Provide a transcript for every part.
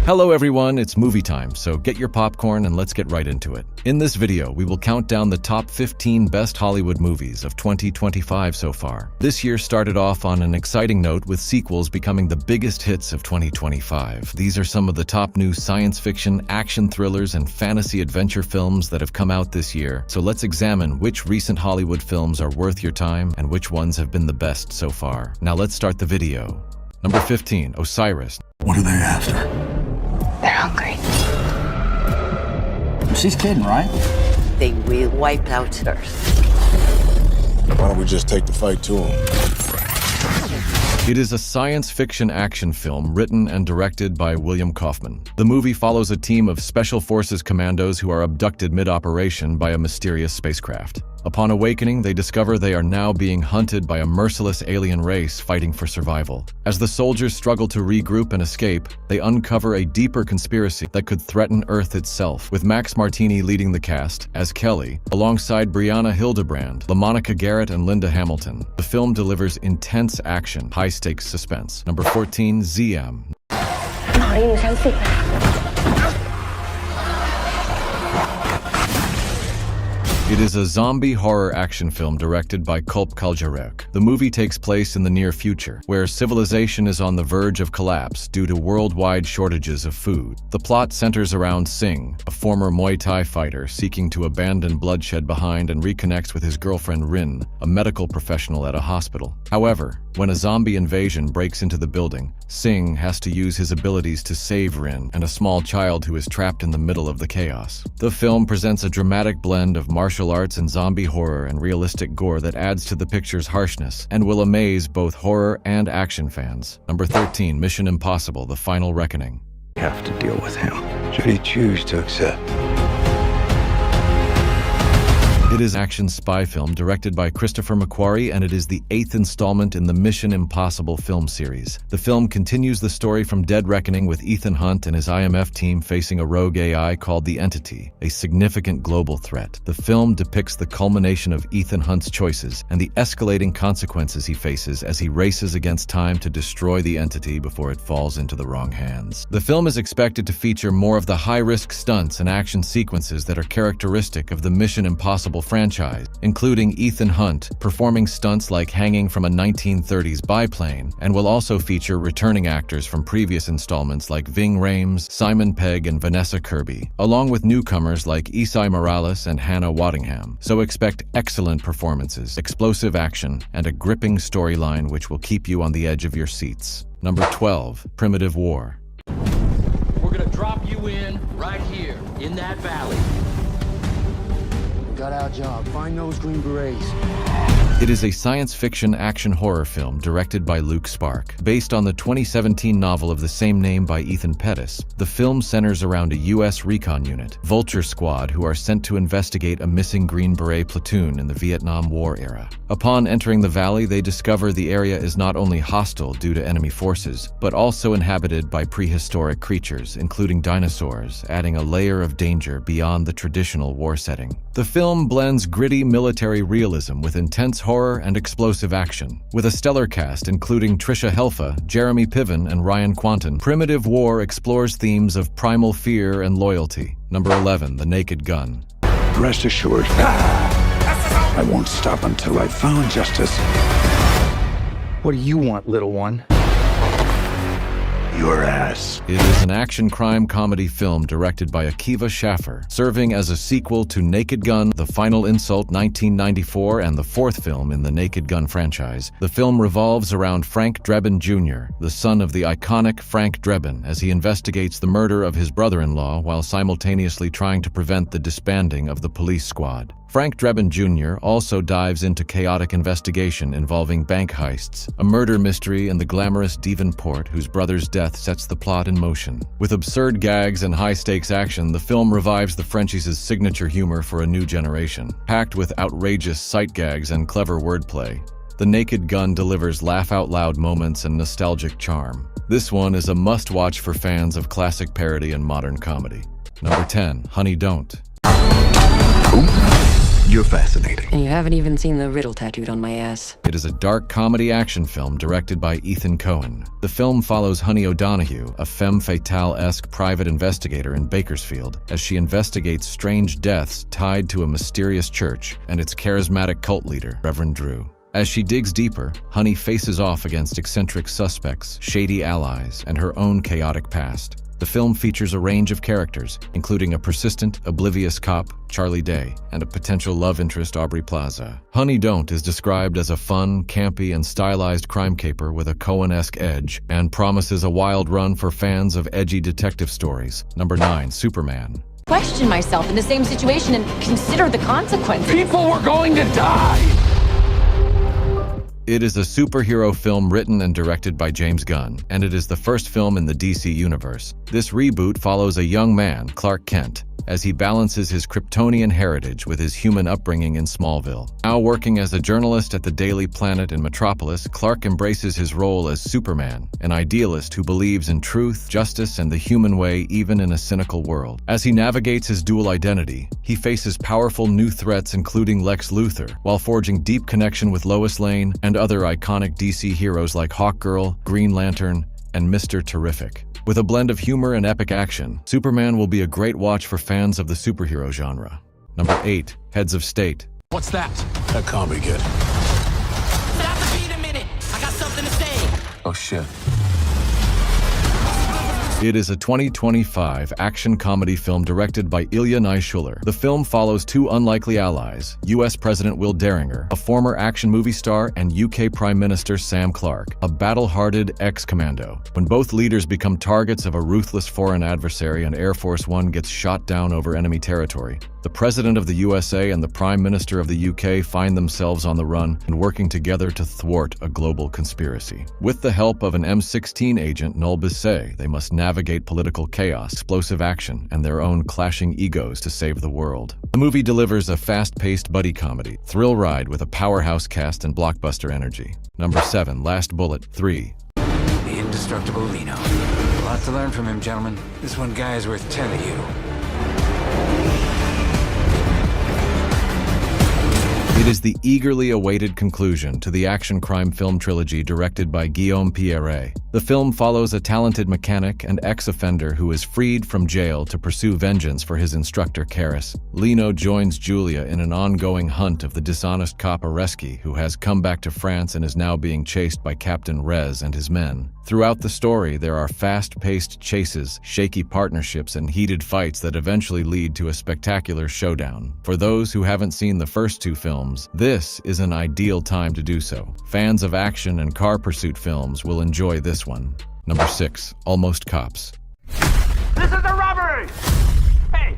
Hello everyone, it's movie time, so get your popcorn and let's get right into it. In this video, we will count down the top 15 best Hollywood movies of 2025 so far. This year started off on an exciting note with sequels becoming the biggest hits of 2025. These are some of the top new science fiction, action thrillers, and fantasy adventure films that have come out this year. So let's examine which recent Hollywood films are worth your time and which ones have been the best so far. Now let's start the video. Number 15, Osiris. What are they after? They're hungry. She's kidding, right? They will wipe out Earth. Why don't we just take the fight to them? It is a science fiction action film written and directed by William Kaufman. The movie follows a team of Special Forces commandos who are abducted mid-operation by a mysterious spacecraft. Upon awakening, they discover they are now being hunted by a merciless alien race fighting for survival. As the soldiers struggle to regroup and escape, they uncover a deeper conspiracy that could threaten Earth itself, with Max Martini leading the cast as Kelly, alongside Brianna Hildebrand, LaMonica Garrett, and Linda Hamilton. The film delivers intense action, high-stakes suspense. Number 14, ZM. 可以相信。 It is a zombie horror action film directed by Kulp Kaljarek. The movie takes place in the near future, where civilization is on the verge of collapse due to worldwide shortages of food. The plot centers around Singh, a former Muay Thai fighter seeking to abandon bloodshed behind and reconnects with his girlfriend Rin, a medical professional at a hospital. However, when a zombie invasion breaks into the building, Singh has to use his abilities to save Rin and a small child who is trapped in the middle of the chaos. The film presents a dramatic blend of martial arts and zombie horror and realistic gore that adds to the picture's harshness and will amaze both horror and action fans. Number 13, Mission Impossible: The Final Reckoning. You have to deal with him. Should he choose to accept? It is an action spy film directed by Christopher McQuarrie, and it is the 8th installment in the Mission Impossible film series. The film continues the story from Dead Reckoning, with Ethan Hunt and his IMF team facing a rogue AI called the Entity, a significant global threat. The film depicts the culmination of Ethan Hunt's choices and the escalating consequences he faces as he races against time to destroy the Entity before it falls into the wrong hands. The film is expected to feature more of the high-risk stunts and action sequences that are characteristic of the Mission Impossible franchise, including Ethan Hunt performing stunts like hanging from a 1930s biplane, and will also feature returning actors from previous installments like Ving Rhames, Simon Pegg, and Vanessa Kirby, along with newcomers like Esai Morales and Hannah Waddingham. So expect excellent performances, explosive action, and a gripping storyline which will keep you on the edge of your seats. Number 12, Primitive War. We're gonna drop you in right here, in that valley. Got our job. Find those Green Berets. It is a science fiction action horror film directed by Luke Spark. Based on the 2017 novel of the same name by Ethan Pettis, the film centers around a U.S. recon unit, Vulture Squad, who are sent to investigate a missing Green Beret platoon in the Vietnam War era. Upon entering the valley, they discover the area is not only hostile due to enemy forces, but also inhabited by prehistoric creatures, including dinosaurs, adding a layer of danger beyond the traditional war setting. The film blends gritty military realism with intense horror and explosive action. With a stellar cast including Trisha Helfer, Jeremy Piven, and Ryan Quanten, Primitive War explores themes of primal fear and loyalty. Number 11, The Naked Gun. Rest assured, I won't stop until I've found justice. What do you want, little one? Your ass. It is an action crime comedy film directed by Akiva Schaffer, serving as a sequel to Naked Gun: The Final Insult 1994 and the fourth film in the Naked Gun franchise. The film revolves around Frank Drebin Jr., the son of the iconic Frank Drebin, as he investigates the murder of his brother-in-law while simultaneously trying to prevent the disbanding of the police squad. Frank Drebin Jr. also dives into chaotic investigation involving bank heists, a murder mystery, and the glamorous Devon Port, whose brother's death sets the plot in motion. With absurd gags and high-stakes action, the film revives the franchise's signature humor for a new generation. Packed with outrageous sight gags and clever wordplay, The Naked Gun delivers laugh-out-loud moments and nostalgic charm. This one is a must-watch for fans of classic parody and modern comedy. Number 10, Honey Don't. You're fascinating. And you haven't even seen the riddle tattooed on my ass. It is a dark comedy action film directed by Ethan Coen. The film follows Honey O'Donoghue, a femme fatale-esque private investigator in Bakersfield, as she investigates strange deaths tied to a mysterious church and its charismatic cult leader, Reverend Drew. As she digs deeper, Honey faces off against eccentric suspects, shady allies, and her own chaotic past. The film features a range of characters, including a persistent, oblivious cop, Charlie Day, and a potential love interest, Aubrey Plaza. Honey Don't is described as a fun, campy, and stylized crime caper with a Coen-esque edge, and promises a wild run for fans of edgy detective stories. Number 9, Superman. Question myself in the same situation and consider the consequences. People were going to die! It is a superhero film written and directed by James Gunn, and it is the first film in the DC universe. This reboot follows a young man, Clark Kent, as he balances his Kryptonian heritage with his human upbringing in Smallville. Now working as a journalist at the Daily Planet in Metropolis, Clark embraces his role as Superman, an idealist who believes in truth, justice, and the human way even in a cynical world. As he navigates his dual identity, he faces powerful new threats including Lex Luthor, while forging deep connection with Lois Lane and other iconic DC heroes like Hawkgirl, Green Lantern, and Mr. Terrific. With a blend of humor and epic action, Superman will be a great watch for fans of the superhero genre. Number 8, Heads of State. What's that? That comedy kid. Stop the beat a minute! I got something to say! Oh, shit. It is a 2025 action comedy film directed by Ilya Naishuller. The film follows two unlikely allies, US President Will Derringer, a former action movie star, and UK Prime Minister Sam Clark, a battle-hardened ex-commando. When both leaders become targets of a ruthless foreign adversary and Air Force One gets shot down over enemy territory, the President of the USA and the Prime Minister of the UK find themselves on the run and working together to thwart a global conspiracy. With the help of an M16 agent, Noel Bisset, they must navigate political chaos, explosive action, and their own clashing egos to save the world. The movie delivers a fast-paced buddy comedy, thrill ride with a powerhouse cast and blockbuster energy. Number 7, Last Bullet 3. The indestructible Lino. A lot to learn from him, gentlemen. This one guy is worth 10 of you. It is the eagerly awaited conclusion to the action crime film trilogy directed by Guillaume Pierret. The film follows a talented mechanic and ex-offender who is freed from jail to pursue vengeance for his instructor Karis. Lino joins Julia in an ongoing hunt of the dishonest cop Areski, who has come back to France and is now being chased by Captain Rez and his men. Throughout the story, there are fast-paced chases, shaky partnerships, and heated fights that eventually lead to a spectacular showdown. For those who haven't seen the first two films, this is an ideal time to do so. Fans of action and car pursuit films will enjoy this one. Number 6, Almost Cops. This is a robbery! Hey!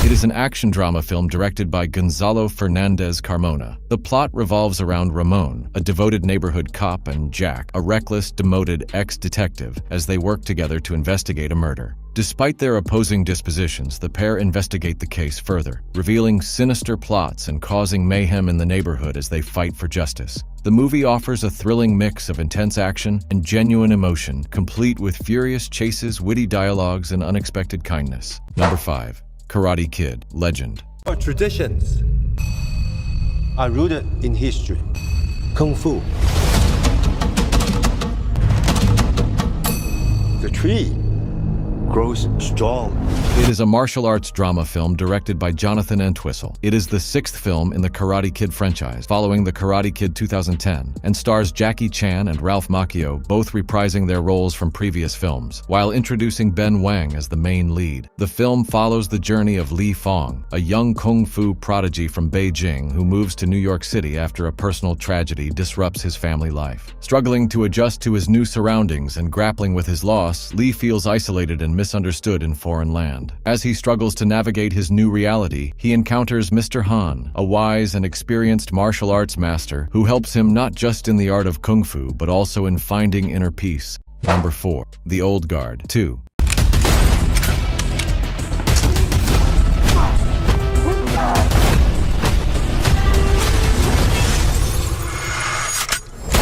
It is an action drama film directed by Gonzalo Fernandez Carmona. The plot revolves around Ramon, a devoted neighborhood cop, and Jack, a reckless, demoted ex-detective, as they work together to investigate a murder. Despite their opposing dispositions, the pair investigate the case further, revealing sinister plots and causing mayhem in the neighborhood as they fight for justice. The movie offers a thrilling mix of intense action and genuine emotion, complete with furious chases, witty dialogues, and unexpected kindness. Number 5, Karate Kid: Legend. Our traditions are rooted in history. Kung Fu. The tree grows strong. It is a martial arts drama film directed by Jonathan Entwistle. It is the 6th film in the Karate Kid franchise, following the Karate Kid 2010, and stars Jackie Chan and Ralph Macchio, both reprising their roles from previous films, while introducing Ben Wang as the main lead. The film follows the journey of Li Fong, a young kung fu prodigy from Beijing who moves to New York City after a personal tragedy disrupts his family life. Struggling to adjust to his new surroundings and grappling with his loss, Li feels isolated and misunderstood in foreign land. As he struggles to navigate his new reality, he encounters Mr. Han, a wise and experienced martial arts master who helps him not just in the art of kung fu, but also in finding inner peace. Number 4, The Old Guard 2.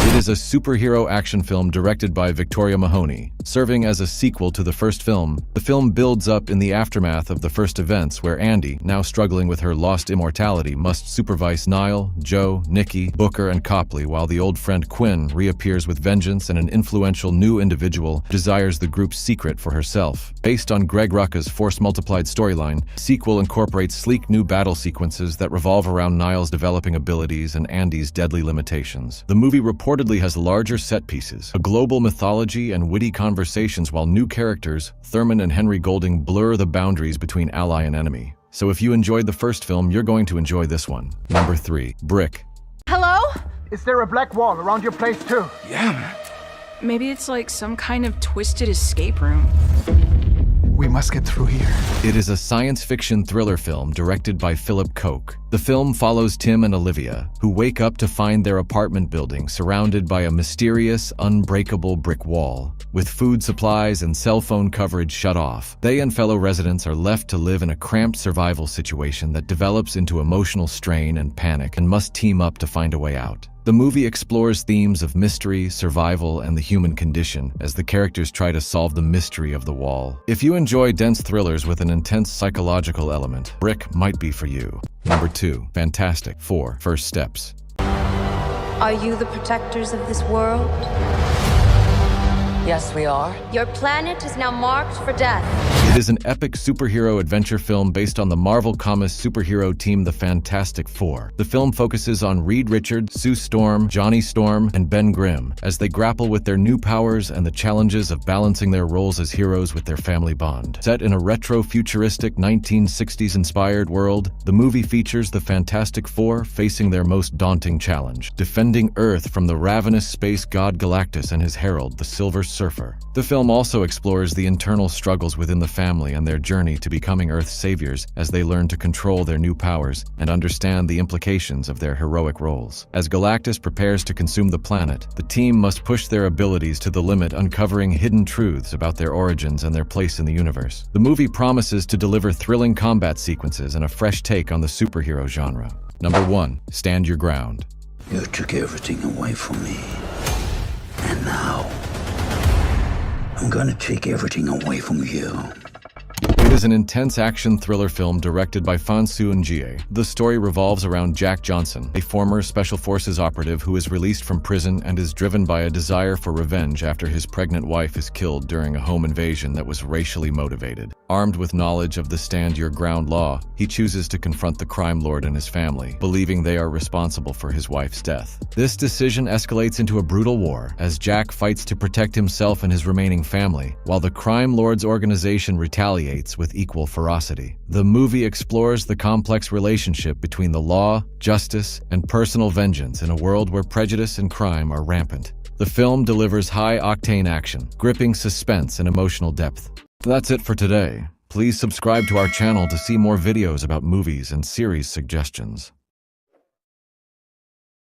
It is a superhero action film directed by Victoria Mahoney. Serving as a sequel to the first film, the film builds up in the aftermath of the first events where Andy, now struggling with her lost immortality, must supervise Niall, Joe, Nikki, Booker, and Copley, while the old friend Quinn reappears with vengeance and an influential new individual who desires the group's secret for herself. Based on Greg Rucka's Force Multiplied storyline, the sequel incorporates sleek new battle sequences that revolve around Niall's developing abilities and Andy's deadly limitations. The movie reportedly has larger set pieces, a global mythology, and witty conversations, while new characters, Thurman and Henry Golding, blur the boundaries between ally and enemy. So if you enjoyed the first film, you're going to enjoy this one. Number 3. Brick. Hello? Is there a black wall around your place too? Yeah, man. Maybe it's like some kind of twisted escape room. We must get through here. It is a science fiction thriller film directed by Philip Koch. The film follows Tim and Olivia, who wake up to find their apartment building surrounded by a mysterious, unbreakable brick wall. With food supplies and cell phone coverage shut off, they and fellow residents are left to live in a cramped survival situation that develops into emotional strain and panic, and must team up to find a way out. The movie explores themes of mystery, survival, and the human condition as the characters try to solve the mystery of the wall. If you enjoy dense thrillers with an intense psychological element, Brick might be for you. Number 2. Fantastic Four: First Steps. Are you the protectors of this world? Yes, we are. Your planet is now marked for death. It is an epic superhero adventure film based on the Marvel Comics superhero team the Fantastic Four. The film focuses on Reed Richards, Sue Storm, Johnny Storm, and Ben Grimm as they grapple with their new powers and the challenges of balancing their roles as heroes with their family bond. Set in a retro-futuristic 1960s-inspired world, the movie features the Fantastic Four facing their most daunting challenge: defending Earth from the ravenous space god Galactus and his herald, the Silver Surfer. The film also explores the internal struggles within the family and their journey to becoming Earth's saviors as they learn to control their new powers and understand the implications of their heroic roles. As Galactus prepares to consume the planet, the team must push their abilities to the limit, uncovering hidden truths about their origins and their place in the universe. The movie promises to deliver thrilling combat sequences and a fresh take on the superhero genre. Number 1. Stand Your Ground. You took everything away from me. And now, I'm gonna take everything away from you. It is an intense action thriller film directed by Fonsu Njie. The story revolves around Jack Johnson, a former Special Forces operative who is released from prison and is driven by a desire for revenge after his pregnant wife is killed during a home invasion that was racially motivated. Armed with knowledge of the Stand Your Ground law, he chooses to confront the crime lord and his family, believing they are responsible for his wife's death. This decision escalates into a brutal war as Jack fights to protect himself and his remaining family, while the crime lord's organization retaliates with equal ferocity. The movie explores the complex relationship between the law, justice, and personal vengeance in a world where prejudice and crime are rampant. The film delivers high-octane action, gripping suspense and emotional depth. That's it for today. Please subscribe to our channel to see more videos about movies and series suggestions.